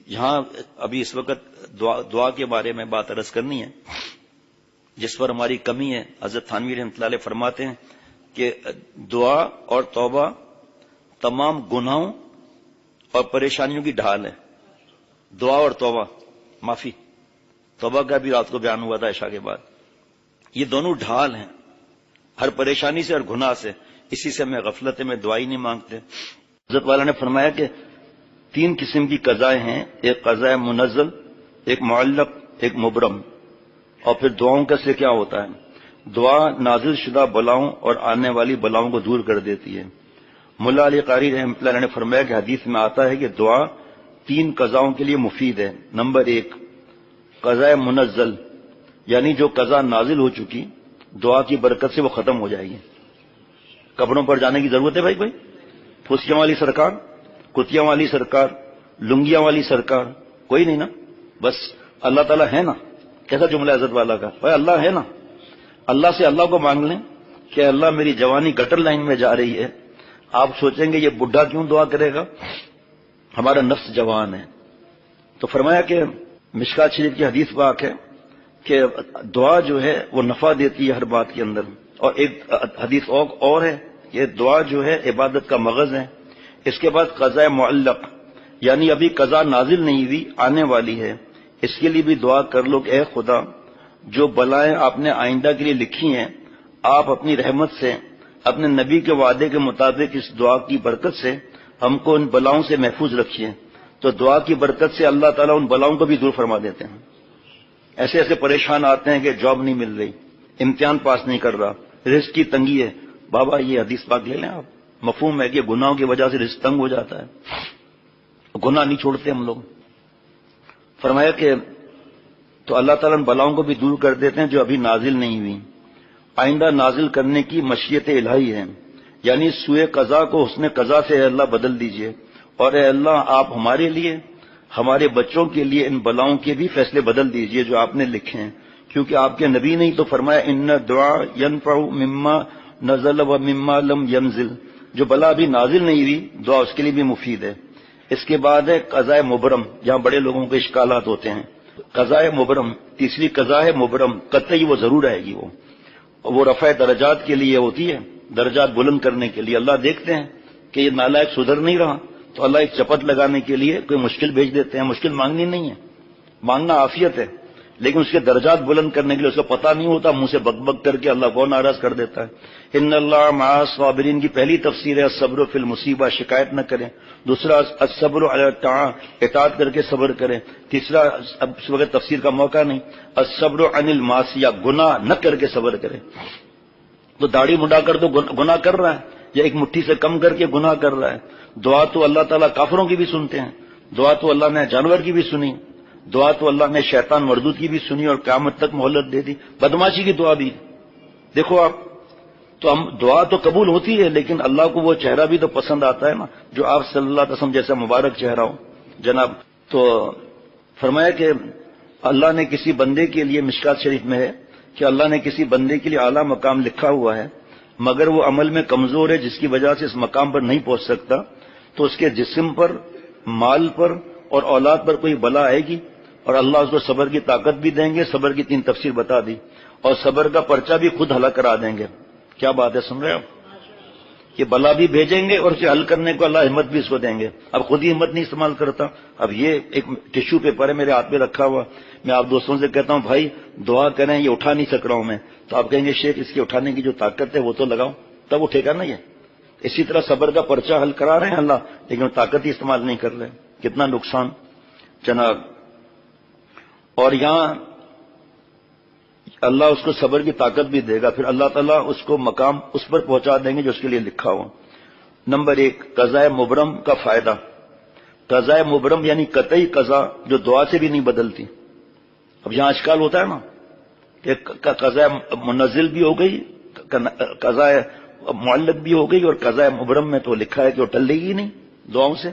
یہاں ابھی اس وقت دعا کے بارے میں بات عرض کرنی ہے جس پر ہماری کمی ہے. حضرت تھانوی رحمۃ اللہ علیہ فرماتے ہیں کہ دعا اور توبہ تمام گناہوں اور پریشانیوں کی ڈھال ہے. دعا اور توبہ، معافی، توبہ کا بھی رات کو بیان ہوا تھا عشاء کے بعد. یہ دونوں ڈھال ہیں ہر پریشانی سے اور گناہ سے. اسی سے میں غفلت میں دعائی نہیں مانگتے. حضرت والا نے فرمایا کہ 3 قسم کی قضائیں ہیں، ایک قضاء منزل، ایک معلق، ایک مبرم. اور پھر دعاؤں کا سے کیا ہوتا ہے؟ دعا نازل شدہ بلاؤں اور آنے والی بلاؤں کو دور کر دیتی ہے. ملا علی قاری رحمۃ اللہ نے فرمایا کہ حدیث میں آتا ہے کہ دعا 3 قضاؤں کے لیے مفید ہے. نمبر 1 قضاء منزل، یعنی جو قضا نازل ہو چکی دعا کی برکت سے وہ ختم ہو جائے گی. قبروں پر جانے کی ضرورت ہے بھائی؟ پھوسیاں والی سرکار، کتیاں والی سرکار، لنگیاں والی سرکار کوئی نہیں نا. بس اللہ تعالیٰ ہے نا. کیسا جملہ حضرت والا کا؟ بھائی اللہ ہے نا. اللہ سے اللہ کو مانگ لیں کہ اللہ میری جوانی گٹر لائن میں جا رہی ہے. آپ سوچیں گے یہ بڈھا کیوں دعا کرے گا؟ ہمارا نفس جوان ہے. تو فرمایا کہ مشکات شریف کی حدیث پاک ہے کہ دعا جو ہے وہ نفع دیتی ہے ہر بات کے اندر. اور ایک حدیث اور ہے کہ دعا جو ہے عبادت کا مغز ہے. اس کے بعد قضاء معلق، یعنی ابھی قضا نازل نہیں ہوئی، آنے والی ہے. اس کے لیے بھی دعا کر لو کہ اے خدا، جو بلائیں آپ نے آئندہ کے لیے لکھی ہیں آپ اپنی رحمت سے اپنے نبی کے وعدے کے مطابق اس دعا کی برکت سے ہم کو ان بلاؤں سے محفوظ رکھیے. تو دعا کی برکت سے اللہ تعالیٰ ان بلاؤں کو بھی دور فرما دیتے ہیں. ایسے ایسے پریشان آتے ہیں کہ جاب نہیں مل رہی، امتحان پاس نہیں کر رہا، رزق کی تنگی ہے. بابا یہ حدیث پاک لے لیں آپ. مفہوم ہے کہ گناہوں کی وجہ سے رزق تنگ ہو جاتا ہے، گناہ نہیں چھوڑتے ہم لوگ. فرمایا کہ تو اللہ تعالیٰ ان بلاؤں کو بھی دور کر دیتے ہیں جو ابھی نازل نہیں ہوئی، آئندہ نازل کرنے کی مشیت الہی ہے. یعنی سوئے قضا کو حسن قضا سے اے اللہ بدل دیجئے. اور اے اللہ آپ ہمارے لیے، ہمارے بچوں کے لیے ان بلاؤں کے بھی فیصلے بدل دیجئے جو آپ نے لکھے ہیں. کیونکہ آپ کے نبی نے ہی تو فرمایا ان دعا ینفع مما نزل و مما لم ینزل. جو بلا ابھی نازل نہیں ہوئی دعا اس کے لیے بھی مفید ہے. اس کے بعد ہے قضاء مبرم، جہاں بڑے لوگوں کے اشکالات ہوتے ہیں. قضاء مبرم، تیسری قضاء ہے مبرم، قطعی وہ ضرور آئے گی. وہ رفع درجات کے لیے ہوتی ہے، درجات بلند کرنے کے لیے. اللہ دیکھتے ہیں کہ یہ نالائق سدھر نہیں رہا تو اللہ ایک چپت لگانے کے لیے کوئی مشکل بھیج دیتے ہیں. مشکل مانگنی نہیں ہے، مانگنا عافیت ہے، لیکن اس کے درجات بلند کرنے کے لیے اس کو پتہ نہیں ہوتا، منہ سے بک بک کر کے اللہ کو ناراض کر دیتا ہے. ان اللہ مع الصابرین کی پہلی تفسیر ہے الصبر فی المصیبہ، شکایت نہ کریں. دوسرا الصبر علی الطاعہ، اطاعت کر کے صبر کریں. تیسرا اب اس وقت تفسیر کا موقع نہیں، الصبر عن المعصیہ، گناہ نہ کر کے صبر کریں. تو داڑھی مڈا کر تو گناہ کر رہا ہے، یا ایک مٹھی سے کم کر کے گناہ کر رہا ہے. دعا تو اللہ تعالیٰ کافروں کی بھی سنتے ہیں، دعا تو اللہ نے جانور کی بھی سنی، دعا تو اللہ نے شیطان مردود کی بھی سنی اور قیامت تک مہلت دے دی. بدماشی کی دعا بھی دیکھو آپ. تو ہم دعا تو قبول ہوتی ہے لیکن اللہ کو وہ چہرہ بھی تو پسند آتا ہے نا جو آپ صلی اللہ علیہ وسلم جیسا مبارک چہرہ ہو جناب. تو فرمایا کہ اللہ نے کسی بندے کے لیے، مشکات شریف میں ہے کہ اللہ نے کسی بندے کے لیے اعلیٰ مقام لکھا ہوا ہے مگر وہ عمل میں کمزور ہے جس کی وجہ سے اس مقام پر نہیں پہنچ سکتا. تو اس کے جسم پر، مال پر اور اولاد پر کوئی بلا آئے گی اور اللہ اس کو صبر کی طاقت بھی دیں گے. صبر کی 3 تفسیر بتا دی اور صبر کا پرچہ بھی خود حل کرا دیں گے. کیا بات ہے، سن رہے آپ؟ یہ بلا بھی بھیجیں گے اور اسے حل کرنے کو اللہ ہمت بھی اس کو دیں گے. اب خود ہی ہمت نہیں استعمال کرتا. اب یہ ایک ٹشو پیپر ہے میرے ہاتھ میں رکھا ہوا، میں آپ دوستوں سے کہتا ہوں بھائی دعا کریں، یہ اٹھا نہیں سک رہا ہوں میں. تو آپ کہیں گے شیخ اس کی اٹھانے کی جو طاقت ہے وہ تو لگاؤ تب اٹھے گا نا. یہ اسی طرح صبر کا پرچہ حل کرا رہے ہیں اللہ، لیکن طاقت ہی استعمال نہیں کر رہے. کتنا نقصان جناب. اور یہاں اللہ اس کو صبر کی طاقت بھی دے گا، پھر اللہ تعالیٰ اس کو مقام اس پر پہنچا دیں گے جو اس کے لیے لکھا ہو. نمبر 1 قضاء مبرم کا فائدہ. قضاء مبرم یعنی قطعی قضا جو دعا سے بھی نہیں بدلتی. اب یہاں اشکال ہوتا ہے نا کہ قضاء منزل بھی ہو گئی، قضاء معلق بھی ہو گئی، اور قضاء مبرم میں تو لکھا ہے کہ وہ ٹلے گی نہیں دعاؤں سے،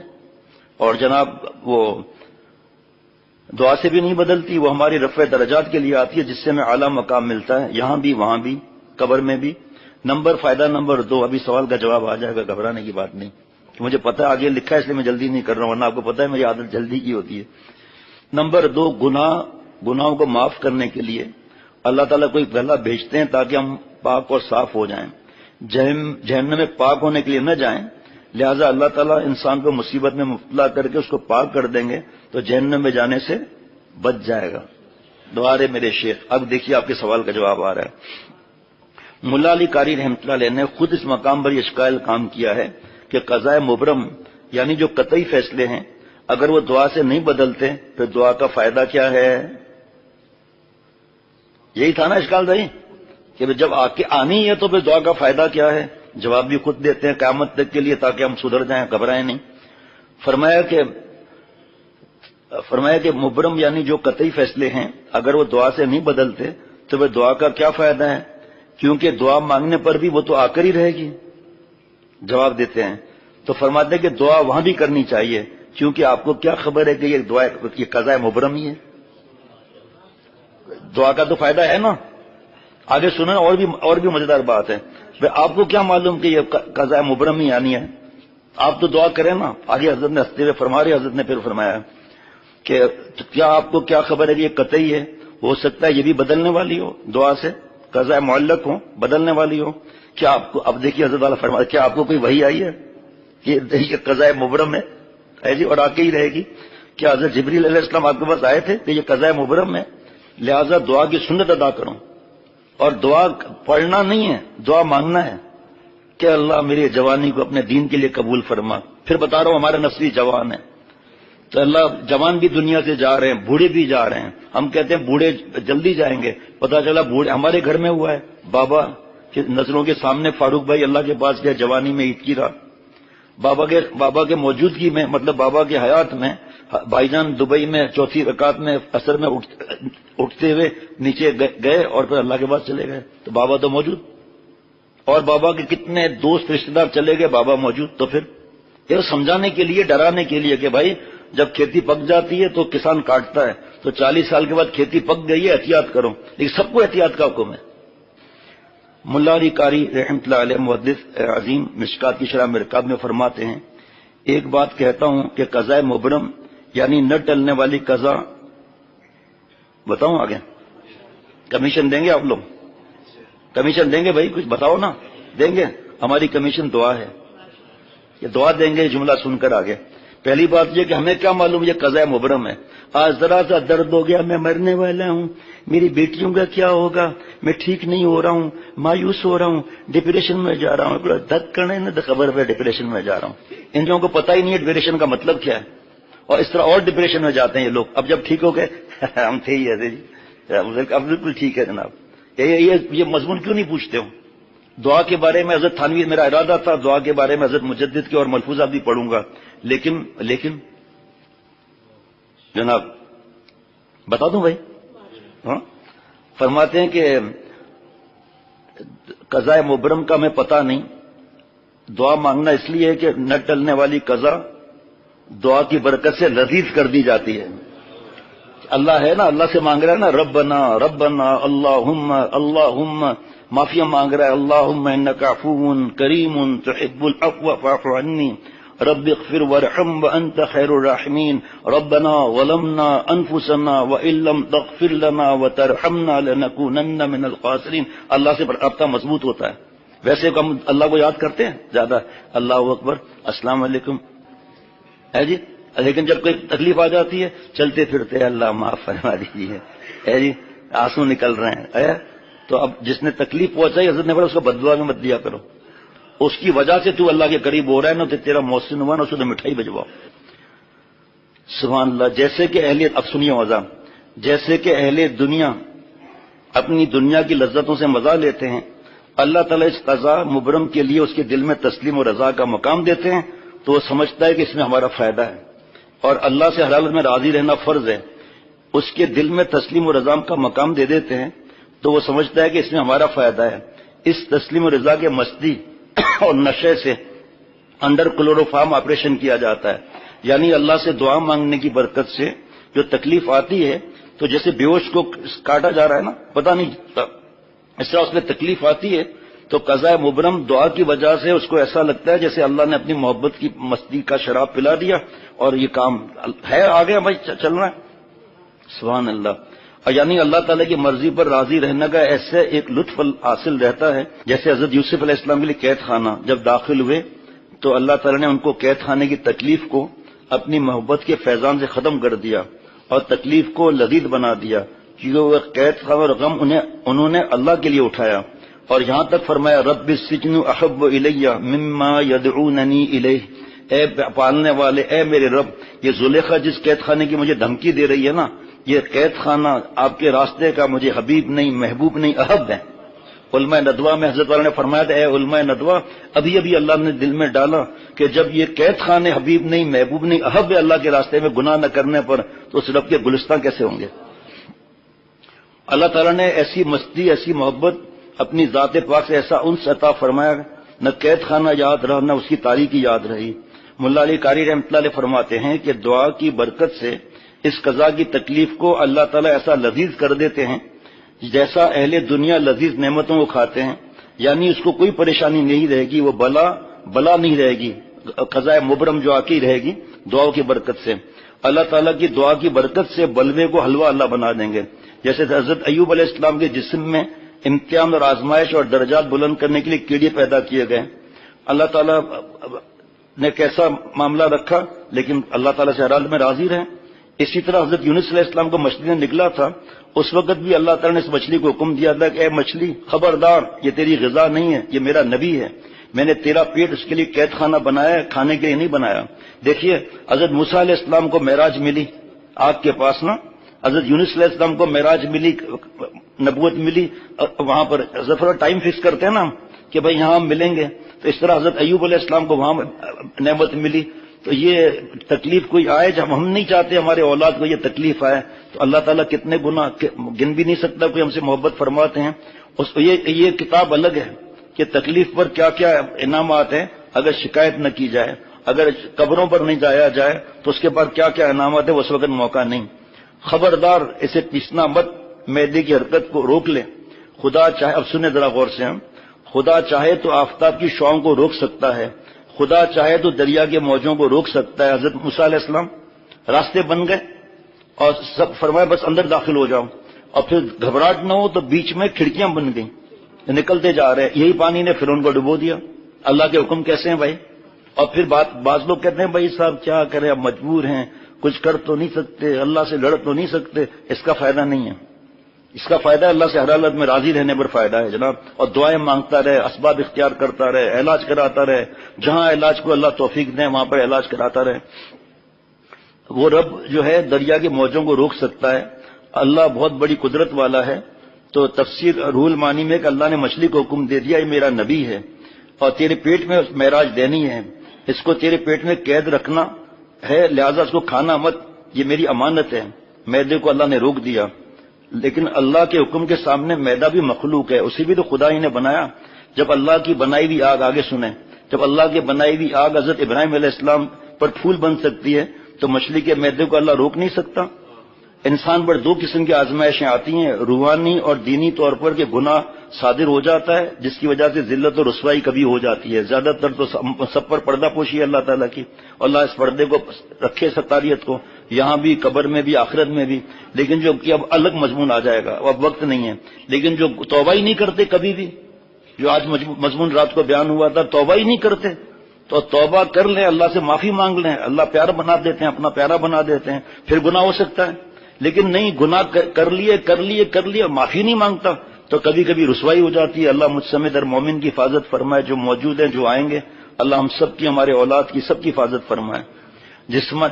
اور جناب وہ دعا سے بھی نہیں بدلتی، وہ ہماری رفع درجات کے لیے آتی ہے جس سے ہمیں اعلیٰ مقام ملتا ہے، یہاں بھی وہاں بھی قبر میں بھی. فائدہ نمبر 2، ابھی سوال کا جواب آ جائے گا، گھبرانے کی بات نہیں. مجھے پتہ ہے آگے لکھا ہے اس لیے میں جلدی نہیں کر رہا ہوں، ورنہ آپ کو پتہ ہے میری عادت جلدی کی ہوتی ہے۔ نمبر 2، گناہوں کو معاف کرنے کے لیے اللہ تعالیٰ کوئی پہلا بھیجتے ہیں تاکہ ہم پاک اور صاف ہو جائیں، جہنم میں پاک ہونے کے لیے نہ جائیں، لہذا اللہ تعالیٰ انسان کو مصیبت میں مبتلا کر کے اس کو پاک کر دیں گے تو جہنم میں جانے سے بچ جائے گا۔ دوبارہ میرے شیخ، اب دیکھیے آپ کے سوال کا جواب آ رہا ہے۔ ملا علی قاری رحمۃ اللہ علیہ نے خود اس مقام پر یہ اشکال کام کیا ہے کہ قضاء مبرم یعنی جو قطعی فیصلے ہیں اگر وہ دعا سے نہیں بدلتے پھر دعا کا فائدہ کیا ہے؟ یہی تھا نا اشکال بھائی کہ جب آنی ہے تو پھر دعا کا فائدہ کیا ہے؟ جواب بھی خود دیتے ہیں قیامت تک کے لیے تاکہ ہم سدھر جائیں، گھبرائیں نہیں۔ فرمایا کہ مبرم یعنی جو قطعی فیصلے ہیں اگر وہ دعا سے نہیں بدلتے تو پھر دعا کا کیا فائدہ ہے؟ کیونکہ دعا مانگنے پر بھی وہ تو آ کر ہی رہے گی۔ جواب دیتے ہیں تو فرماتے ہیں کہ دعا وہاں بھی کرنی چاہیے، کیونکہ آپ کو کیا خبر ہے کہ یہ دعا یہ قضاء مبرم ہی ہے؟ دعا کا تو فائدہ ہے نا۔ آگے سنیں اور بھی مزیدار بات ہے، آپ کو کیا معلوم کہ یہ قضاء مبرم ہی آنی ہے؟ آپ تو دعا کریں نا۔ آگے حضرت نے ہنستے ہوئے فرما رہے، حضرت نے پھر فرمایا کہ کیا آپ کو کیا خبر ہے کہ یہ قطعی ہے؟ ہو سکتا ہے یہ بھی بدلنے والی ہو، دعا سے قضاء معلق ہو، بدلنے والی ہو۔ کیا آپ کو، اب دیکھیے حضرت والا فرمایا، کیا آپ کو کوئی وحی آئی ہے کہ یہ قضاء مبرم ہے جی اور آ کے ہی رہے گی؟ کیا حضرت جبریل علیہ السلام آپ کے پاس آئے تھے کہ یہ قضاء مبرم ہے لہذا دعا کی سنت ادا کرو؟ اور دعا پڑھنا نہیں ہے، دعا مانگنا ہے کہ اللہ میری جوانی کو اپنے دین کے لیے قبول فرما۔ پھر بتا رہا ہوں ہمارا نفسی جوان ہے تو اللہ، جوان بھی دنیا سے جا رہے ہیں، بوڑھے بھی جا رہے ہیں۔ ہم کہتے ہیں بوڑھے جلدی جائیں گے، پتہ چلا بوڑھے ہمارے گھر میں ہوا ہے، بابا کہ نظروں کے سامنے فاروق بھائی اللہ کے پاس گئے جوانی میں عید کی رات، بابا کے موجودگی میں، مطلب بابا کے حیات میں بھائی جان دبئی میں چوتھی رکعت میں عصر میں اٹھتے ہوئے نیچے گئے اور پھر اللہ کے پاس چلے گئے، تو بابا تو موجود، اور بابا کے کتنے دوست رشتہ دار چلے گئے، بابا موجود۔ تو پھر یہ سمجھانے کے لیے، ڈرانے کے لیے کہ بھائی جب کھیتی پک جاتی ہے تو کسان کاٹتا ہے، تو 40 سال کے بعد کھیتی پک گئی ہے، احتیاط کرو، لیکن سب کو احتیاط کا حکم ہے۔ ملا علی قاری رحمۃ اللہ علیہ محدث عظیم مشکات کی شرح مرکات میں فرماتے ہیں، ایک بات کہتا ہوں کہ قضاء مبرم یعنی نہ ٹلنے والی قضا، بتاؤں آگے کمیشن دیں گے آپ لوگ؟ کمیشن دیں گے بھائی؟ کچھ بتاؤ نا، دیں گے؟ ہماری کمیشن دعا ہے، یہ دعا دیں گے، جملہ سن کر آگے۔ پہلی بات یہ کہ ہمیں کیا معلوم یہ قضاء مبرم ہے؟ آج ذرا سا درد ہو گیا، میں مرنے والا ہوں، میری بیٹیوں کا کیا ہوگا، میں ٹھیک نہیں ہو رہا ہوں، مایوس ہو رہا ہوں، ڈپریشن میں جا رہا ہوں، درد کرنے نہ خبر ہے ڈپریشن میں جا رہا ہوں۔ ان لوگوں کو پتہ ہی نہیں ہے ڈپریشن کا مطلب کیا ہے، اور اس طرح اور ڈپریشن میں جاتے ہیں یہ لوگ۔ اب جب ٹھیک ہو گئے ہم تھے ہی ایسے جی، اب بالکل ٹھیک ہے جناب۔ یہ مضمون کیوں نہیں پوچھتے ہو؟ دعا کے بارے میں حضرت تھانوی، میرا ارادہ تھا دعا کے بارے میں حضرت مجدد کے اور ملفوظات بھی پڑھوں گا، لیکن جناب بتا دوں بھائی، ہاں فرماتے ہیں کہ قضاء مبرم کا ہمیں پتہ نہیں، دعا مانگنا اس لیے ہے کہ نہ ٹلنے والی قضا دعا کی برکت سے لذیذ کر دی جاتی ہے۔ اللہ ہے نا، اللہ سے مانگ رہا ہے نا، ربنا ربنا اللہم معافیا مانگ رہا ہے، اللہم انک عفو کریم تحب العفو فاعف عنی رب اغفر وارحم وانت خیر الراحمین ربنا ظلمنا انفسنا وان لم تغفر لنا وترحمنا لنکونن من الخاسرین۔ اللہ سے رابطہ مضبوط ہوتا ہے۔ ویسے ہم اللہ کو یاد کرتے ہیں زیادہ، اللہ اکبر السلام علیکم ہے جی، لیکن جب کوئی تکلیف آ جاتی ہے چلتے پھرتے اللہ معاف فرما دیجیے ہے جی، آنسو نکل رہے ہیں۔ تو اب جس نے تکلیف پہنچائی حضرت نے بولا اس کو بددعا میں مت دیا کرو، اس کی وجہ سے تو اللہ کے قریب ہو رہا ہے نا، تو تیرا محسن ہوا نا، اس کو مٹھائی بھجواؤ۔ سبحان اللہ۔ جیسے کہ اب سنیے مزہ، جیسے کہ اہل دنیا اپنی دنیا کی لذتوں سے مزہ لیتے ہیں، اللہ تعالیٰ اس قضاء مبرم کے لیے اس کے دل میں تسلیم و رضا کا مقام دیتے ہیں، تو وہ سمجھتا ہے کہ اس میں ہمارا فائدہ ہے، اور اللہ سے ہر حالت میں راضی رہنا فرض ہے، اس کے دل میں تسلیم و رضا کا مقام دے دیتے ہیں، تو وہ سمجھتا ہے کہ اس میں ہمارا فائدہ ہے۔ اس تسلیم و رضا کے مستی اور نشے سے انڈر کلوروفارم آپریشن کیا جاتا ہے، یعنی اللہ سے دعا مانگنے کی برکت سے جو تکلیف آتی ہے، تو جیسے بیہوش کو کاٹا جا رہا ہے نا، پتہ نہیں اس طرح اس میں تکلیف آتی ہے تو قضاء مبرم دعا کی وجہ سے اس کو ایسا لگتا ہے جیسے اللہ نے اپنی محبت کی مستی کا شراب پلا دیا اور یہ کام ہے آگے بھائی چل رہا ہے. سبحان اللہ. اور یعنی اللہ تعالیٰ کی مرضی پر راضی رہنے کا ایسے ایک لطف حاصل رہتا ہے. جیسے حضرت یوسف علیہ السلام کے لیے قید خانہ جب داخل ہوئے تو اللہ تعالیٰ نے ان کو قید خانے کی تکلیف کو اپنی محبت کے فیضان سے ختم کر دیا اور تکلیف کو لذیذ بنا دیا، کیونکہ وہ قید خانہ اور غم انہوں نے اللہ کے لیے اٹھایا. اور یہاں تک فرمایا رب السجن احب الیہ مما یدعوننی الیہ، اے پالنے والے، اے میرے رب، یہ زلیخا جس قید خانے کی مجھے دھمکی دے رہی ہے نا، یہ قید خانہ آپ کے راستے کا مجھے حبیب نہیں، محبوب نہیں، احب ہے. علماء ندوہ میں حضرت والا نے فرمایا تھا، اے علماء ندوہ، ابھی ابھی اللہ نے دل میں ڈالا کہ جب یہ قید خانے حبیب نہیں، محبوب نہیں، احب ہے اللہ کے راستے میں گناہ نہ کرنے پر، تو اس رب کے گلستان کیسے ہوں گے. اللہ تعالیٰ نے ایسی مستی، ایسی محبت، اپنی ذات پاک سے ایسا انس عطا فرمایا، نہ قید خانہ یاد رہا نہ اس کی تاریکی یاد رہی. ملا علی قاری رحمۃ اللہ علیہ فرماتے ہیں کہ دعا کی برکت سے اس قضا کی تکلیف کو اللہ تعالیٰ ایسا لذیذ کر دیتے ہیں جیسا اہل دنیا لذیذ نعمتوں کو کھاتے ہیں. یعنی اس کو کوئی پریشانی نہیں رہے گی، وہ بلا نہیں رہے گی، قضاء مبرم جو آکی رہے گی دعاؤں کی برکت سے. اللہ تعالیٰ کی دعا کی برکت سے بلوے کو حلوہ اللہ بنا دیں گے. جیسے حضرت ایوب علیہ السلام کے جسم میں امتحان اور آزمائش اور درجات بلند کرنے کے لیے کیڑے پیدا کیے گئے. اللہ تعالیٰ نے کیسا معاملہ رکھا، لیکن اللہ تعالیٰ سے ہر حال میں راضی رہے. اسی طرح حضرت یونس علیہ السلام کو مچھلی نے نکلا تھا، اس وقت بھی اللہ تعالیٰ نے اس مچھلی کو حکم دیا تھا کہ اے مچھلی خبردار، یہ تیری غذا نہیں ہے، یہ میرا نبی ہے، میں نے تیرا پیٹ اس کے لیے قید خانہ بنایا ہے، کھانے کے لیے نہیں بنایا. دیکھیے حضرت موسیٰ علیہ السلام کو معراج ملی آگ کے پاس نا، حضرت یونس علیہ السلام کو معراج ملی، نبوت ملی، وہاں پر ظفر ٹائم فکس کرتے ہیں نا کہ بھائی یہاں ہم ملیں گے، تو اس طرح حضرت ایوب علیہ السلام کو وہاں نعمت ملی. تو یہ تکلیف کوئی آئے جب ہم نہیں چاہتے ہمارے اولاد کو یہ تکلیف آئے، تو اللہ تعالیٰ کتنے گناہ گن بھی نہیں سکتا کوئی ہم سے محبت فرماتے ہیں. یہ کتاب الگ ہے کہ تکلیف پر کیا کیا انعامات ہیں اگر شکایت نہ کی جائے، اگر قبروں پر نہیں جایا جائے تو اس کے بعد کیا کیا انعامات ہیں، اس وقت موقع نہیں. خبردار اسے پیسنا مت، معدے کی حرکت کو روک لیں. خدا چاہے، اب سنیں ذرا غور سے ہم، خدا چاہے تو آفتاب کی شعاؤں کو روک سکتا ہے، خدا چاہے تو دریا کے موجوں کو روک سکتا ہے. حضرت موسیٰ علیہ السلام راستے بن گئے اور سب فرمائے بس اندر داخل ہو جاؤ، اور پھر گھبراہٹ نہ ہو تو بیچ میں کھڑکیاں بن گئیں، نکلتے جا رہے، یہی پانی نے پھر ان کو ڈبو دیا. اللہ کے حکم کیسے ہیں بھائی؟ اور پھر بعض لوگ کہتے ہیں بھائی صاحب کیا کریں، اب مجبور ہیں، کچھ کر تو نہیں سکتے، اللہ سے لڑ تو نہیں سکتے. اس کا فائدہ نہیں ہے، اس کا فائدہ اللہ سے ہر حالت میں راضی رہنے پر فائدہ ہے جناب. اور دعائیں مانگتا رہے، اسباب اختیار کرتا رہے، علاج کراتا رہے، جہاں علاج کو اللہ توفیق دیں وہاں پر علاج کراتا رہے. وہ رب جو ہے دریا کے موجوں کو روک سکتا ہے. اللہ بہت بڑی قدرت والا ہے. تو تفسیر روح المعانی میں کہ اللہ نے مچھلی کو حکم دے دیا یہ میرا نبی ہے اور تیرے پیٹ میں معراج دینی ہے، اس کو تیرے پیٹ میں قید رکھنا ہے، لہذا اس کو کھانا مت، یہ میری امانت ہے. معدے کو اللہ نے روک دیا. لیکن اللہ کے حکم کے سامنے معدہ بھی مخلوق ہے، اسے بھی تو خدا ہی نے بنایا. جب اللہ کی بنائی ہوئی آگ، آگے سنیں، جب اللہ کی بنائی ہوئی آگ حضرت ابراہیم علیہ السلام پر پھول بن سکتی ہے تو مچھلی کے معدے کو اللہ روک نہیں سکتا. انسان پر دو قسم کی آزمائشیں آتی ہیں، روحانی اور دینی طور پر کہ گناہ صادر ہو جاتا ہے جس کی وجہ سے ذلت و رسوائی کبھی ہو جاتی ہے. زیادہ تر تو سب پر پردہ پوشی ہے اللہ تعالیٰ کی، اللہ اس پردے کو رکھے ستاریت کو، یہاں بھی، قبر میں بھی، آخرت میں بھی. لیکن جو اب الگ مضمون آ جائے گا، اب وقت نہیں ہے. لیکن جو توبہ ہی نہیں کرتے کبھی بھی، جو آج مضمون رات کو بیان ہوا تھا، توبہ ہی نہیں کرتے، تو توبہ کر لیں، اللہ سے معافی مانگ لیں، اللہ پیارا بنا دیتے ہیں، اپنا پیارا بنا دیتے ہیں، پھر گناہ ہو سکتا ہے. لیکن نہیں، گناہ کر لیے معافی نہیں مانگتا تو کبھی کبھی رسوائی ہو جاتی ہے. اللہ مجھ سمیت ہر مومن کی حفاظت فرمائے، جو موجود ہیں، جو آئیں گے، اللہ ہم سب کی، ہمارے اولاد کی، سب کی حفاظت فرمائے.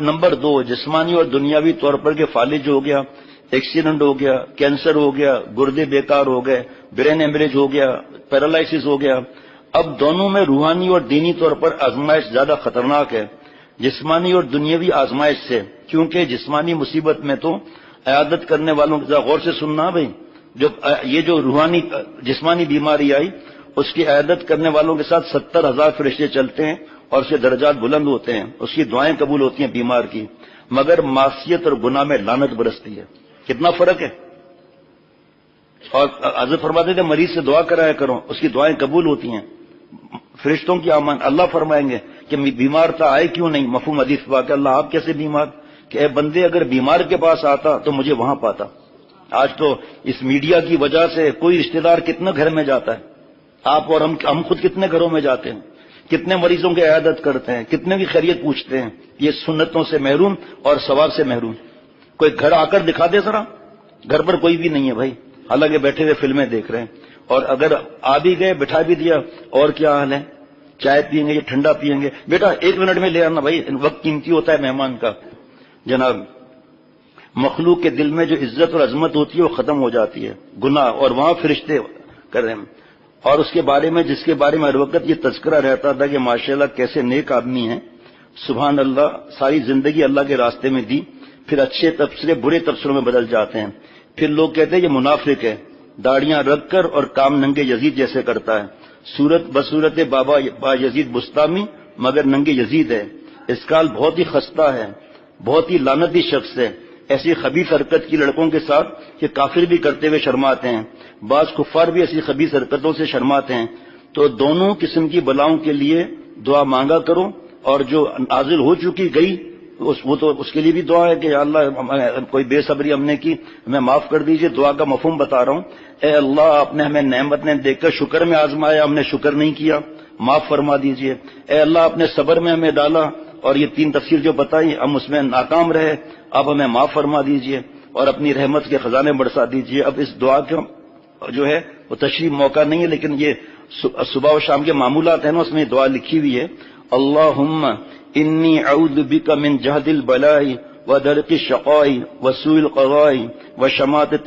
نمبر 2، جسمانی اور دنیاوی طور پر کہ فالج ہو گیا، ایکسیڈنٹ ہو گیا، کینسر ہو گیا، گردے بیکار ہو گئے، برین ایمریج ہو گیا، پیرالائسس ہو گیا. اب دونوں میں روحانی اور دینی طور پر آزمائش زیادہ خطرناک ہے جسمانی اور دنیاوی آزمائش سے، کیونکہ جسمانی مصیبت میں تو عیادت کرنے والوں کے ذرا غور سے سننا بھائی، یہ جو روحانی جسمانی بیماری آئی اس کی عیادت کرنے والوں کے ساتھ 70,000 فرشتے چلتے ہیں اور اس کے درجات بلند ہوتے ہیں، اس کی دعائیں قبول ہوتی ہیں بیمار کی، مگر معصیت اور گناہ میں لعنت برستی ہے. کتنا فرق ہے، اور حضرت فرماتے تھے مریض سے دعا کرایا کرو، اس کی دعائیں قبول ہوتی ہیں، فرشتوں کی آمن، اللہ فرمائیں گے کہ بیمار تھا آئے کیوں نہیں، مفہوم حدیث پاک کہ اللہ آپ کیسے بیمار، کہ اے بندے اگر بیمار کے پاس آتا تو مجھے وہاں پاتا۔ آج تو اس میڈیا کی وجہ سے کوئی رشتہ دار کتنا گھر میں جاتا ہے، آپ اور ہم خود کتنے گھروں میں جاتے ہیں، کتنے مریضوں کی عیادت کرتے ہیں، کتنے کی خیریت پوچھتے ہیں، یہ سنتوں سے محروم اور ثواب سے محروم۔ کوئی گھر آ کر دکھا دے ذرا، گھر پر کوئی بھی نہیں ہے بھائی، حالانکہ بیٹھے ہوئے فلمیں دیکھ رہے ہیں، اور اگر آ بھی گئے بٹھا بھی دیا، اور کیا حال ہے، چائے پئیں گے یا ٹھنڈا پئیں گے، بیٹا 1 منٹ میں لے آنا بھائی، وقت قیمتی ہوتا ہے مہمان کا۔ جناب مخلوق کے دل میں جو عزت اور عظمت ہوتی ہے وہ ختم ہو جاتی ہے، گناہ، اور وہاں فرشتے کر رہے ہیں، اور اس کے بارے میں جس کے بارے میں ہر وقت یہ تذکرہ رہتا تھا کہ ماشاءاللہ کیسے نیک آدمی ہیں، سبحان اللہ، ساری زندگی اللہ کے راستے میں دی، پھر اچھے تبصرے برے تبصروں میں بدل جاتے ہیں، پھر لوگ کہتے ہیں یہ منافق ہے، داڑیاں رکھ کر اور کام ننگے یزید جیسے کرتا ہے، صورت بصورت بابا با یزید بستامی مگر ننگے یزید ہے، اس کال بہت ہی خستہ ہے، بہت ہی لعنتی شخص ہے، ایسی خبیث حرکت کی لڑکوں کے ساتھ کہ کافر بھی کرتے ہوئے شرماتے ہیں، بعض کفار بھی ایسی خبیث حرکتوں سے شرماتے ہیں۔ تو دونوں قسم کی بلاؤں کے لیے دعا مانگا کرو، اور جو نازل ہو چکی گئی وہ تو اس کے لیے بھی دعا ہے کہ یا اللہ کوئی بے صبری ہم نے کی ہمیں معاف کر دیجئے، دعا کا مفہوم بتا رہا ہوں، اے اللہ آپ نے ہمیں نعمت نے دیکھ کر شکر میں آزمایا، ہم نے شکر نہیں کیا، معاف فرما دیجئے، اے اللہ آپ نے صبر میں ہمیں ڈالا اور یہ 3 تفسیر جو بتائی ہم اس میں ناکام رہے، آپ ہمیں معاف فرما دیجئے اور اپنی رحمت کے خزانے برسا دیجئے۔ اب اس دعا کا جو ہے وہ تشریح موقع نہیں ہے، لیکن یہ صبح و شام کے معمولات ہیں نا، اس میں دعا لکھی ہوئی ہے، اللہم انی اعوذ بک من جہد البلاء ودرک الشقاء وسوء القضاء وشماتۃ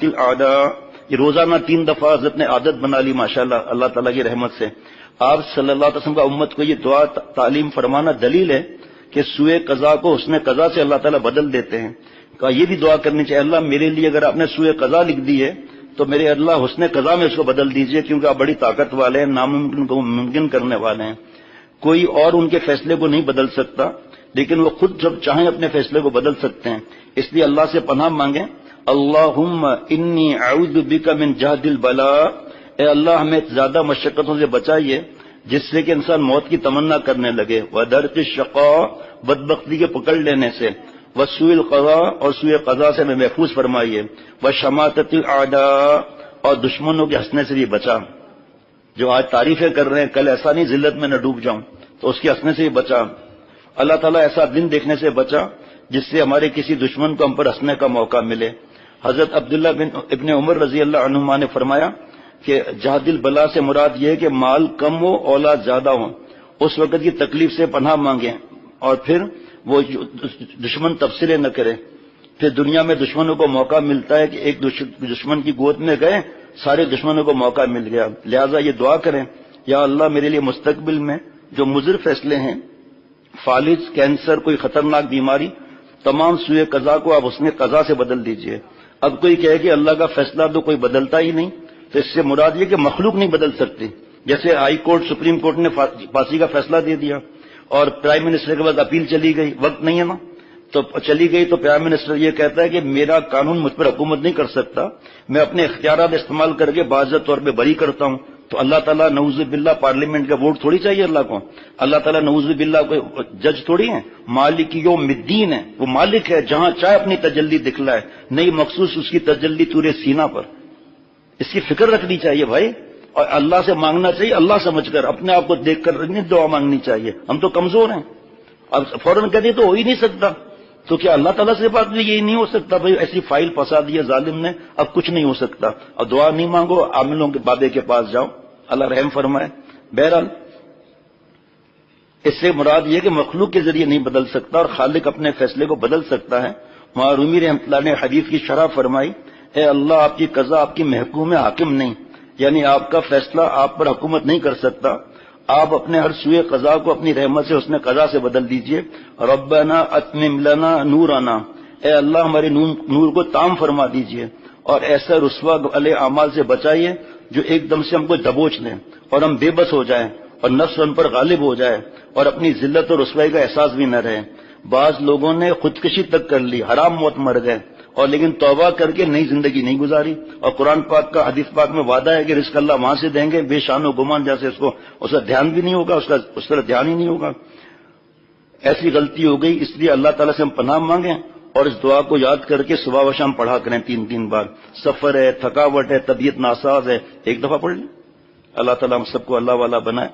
الاعداء۔ یہ روزانہ 3 دفعہ حضرت نے عادت بنا لی ماشاءاللہ اللہ تعالیٰ کی رحمت سے۔ آپ صلی اللہ علیہ وسلم کا امت کو یہ دعا تعلیم فرمانا دلیل ہے کہ سوء قضا کو حسن قضا سے اللہ تعالیٰ بدل دیتے ہیں۔ کہا یہ بھی دعا کرنی چاہیے، اللہ میرے لیے اگر آپ نے سوء قضا لکھ دی ہے تو میرے اللہ حسن قضا میں اس کو بدل دیجئے، کیونکہ آپ بڑی طاقت والے ہیں، ناممکن کو ممکن کرنے والے ہیں، کوئی اور ان کے فیصلے کو نہیں بدل سکتا، لیکن وہ خود جب چاہیں اپنے فیصلے کو بدل سکتے ہیں، اس لیے اللہ سے پناہ مانگیں، اللہم انی اعوذ بک من جہد البلاء، اے اللہ ہمیں زیادہ مشقتوں سے بچائیے جس سے کہ انسان موت کی تمنا کرنے لگے، ودرک الشقاء بدبختی کے پکڑ لینے سے، وسوء القضاء اور سوء قضا سے ہمیں محفوظ فرمائیے، وشماتۃ الاعداء اور دشمنوں کے ہنسنے سے بھی بچا، جو آج تعریفیں کر رہے ہیں کل ایسا نہیں ذلت میں نہ ڈوب جاؤں، تو اس کے ہنسنے سے بھی بچا، اللہ تعالیٰ ایسا دن دیکھنے سے بچا جس سے ہمارے کسی دشمن کو ہم پر ہنسنے کا موقع ملے۔ حضرت عبداللہ بن ابن عمر رضی اللہ عنہما نے فرمایا کہ جہد البلا سے مراد یہ ہے کہ مال کم ہو اولاد زیادہ ہو، اس وقت کی تکلیف سے پناہ مانگیں، اور پھر وہ دشمن تبصرے نہ کرے، پھر دنیا میں دشمنوں کو موقع ملتا ہے کہ ایک دشمن کی گود میں گئے سارے دشمنوں کو موقع مل گیا، لہذا یہ دعا کریں، یا اللہ میرے لیے مستقبل میں جو مضر فیصلے ہیں، فالج، کینسر، کوئی خطرناک بیماری، تمام سوء قضا کو آپ اس نے قضا سے بدل دیجئے۔ اب کوئی کہے کہ اللہ کا فیصلہ تو کوئی بدلتا ہی نہیں، تو اس سے مراد یہ کہ مخلوق نہیں بدل سکتی، جیسے ہائی کورٹ سپریم کورٹ نے پھانسی کا فیصلہ دے دیا اور پرائم منسٹر کے بعد اپیل چلی گئی، وقت نہیں ہے نا، تو چلی گئی تو پرائم منسٹر یہ کہتا ہے کہ میرا قانون مجھ پر حکومت نہیں کر سکتا، میں اپنے اختیارات استعمال کر کے باضابطہ طور پہ بری کرتا ہوں، تو اللہ تعالیٰ نعوذ باللہ پارلیمنٹ کا ووٹ تھوڑی چاہیے اللہ کو، اللہ تعالیٰ نعوذ باللہ کوئی جج تھوڑی ہیں، مالک یوم الدین ہے، وہ مالک ہے جہاں چاہے اپنی تجلی دکھلائے، نہیں مخصوص اس کی تجلی تورے سینہ پر، اس کی فکر رکھنی چاہیے بھائی، اور اللہ سے مانگنا چاہیے اللہ سمجھ کر، اپنے آپ کو دیکھ کر نہیں دعا مانگنی چاہیے، ہم تو کمزور ہیں، اب فوراً کہتے تو ہو ہی نہیں سکتا، تو کیا اللہ تعالیٰ سے بات بھی یہی نہیں ہو سکتا بھائی، ایسی فائل پھنسا دی ہے ظالم نے، اب کچھ نہیں ہو سکتا، اب دعا نہیں مانگو، عاملوں کے بابے کے پاس جاؤ، اللہ رحم فرمائے۔ بہرحال اس سے مراد یہ کہ مخلوق کے ذریعے نہیں بدل سکتا اور خالق اپنے فیصلے کو بدل سکتا ہے۔ وہاں رومی رحمۃ اللہ نے حدیث کی شرح فرمائی، اے اللہ آپ کی قضا آپ کی محکوم ہے، حاکم نہیں، یعنی آپ کا فیصلہ آپ پر حکومت نہیں کر سکتا، آپ اپنے ہر سوء قضا کو اپنی رحمت سے اس نے قضا سے بدل دیجئے۔ ربنا اتمم لنا نورنا، اے اللہ ہمارے نور کو تام فرما دیجئے اور ایسا رسوا والے اعمال سے بچائیے جو ایک دم سے ہم کو دبوچ لیں اور ہم بے بس ہو جائیں اور نفس ان پر غالب ہو جائے اور اپنی ذلت اور رسوائی کا احساس بھی نہ رہے۔ بعض لوگوں نے خودکشی تک کر لی، حرام موت مر گئے، اور لیکن توبہ کر کے نئی زندگی نہیں گزاری. اور قرآن پاک کا حدیث پاک میں وعدہ ہے کہ رزق اللہ وہاں سے دیں گے بے شان و گمان جیسے اس کا دھیان بھی نہیں ہوگا, اس طرح دھیان ہی نہیں ہوگا. ایسی غلطی ہو گئی, اس لیے اللہ تعالیٰ سے ہم پناہ مانگیں اور اس دعا کو یاد کر کے صبح و شام پڑھا کریں 3 بار. سفر ہے, تھکاوٹ ہے, طبیعت ناساز ہے, ایک دفعہ پڑھ لیں. اللہ تعالیٰ ہم سب کو اللہ والا بنائے.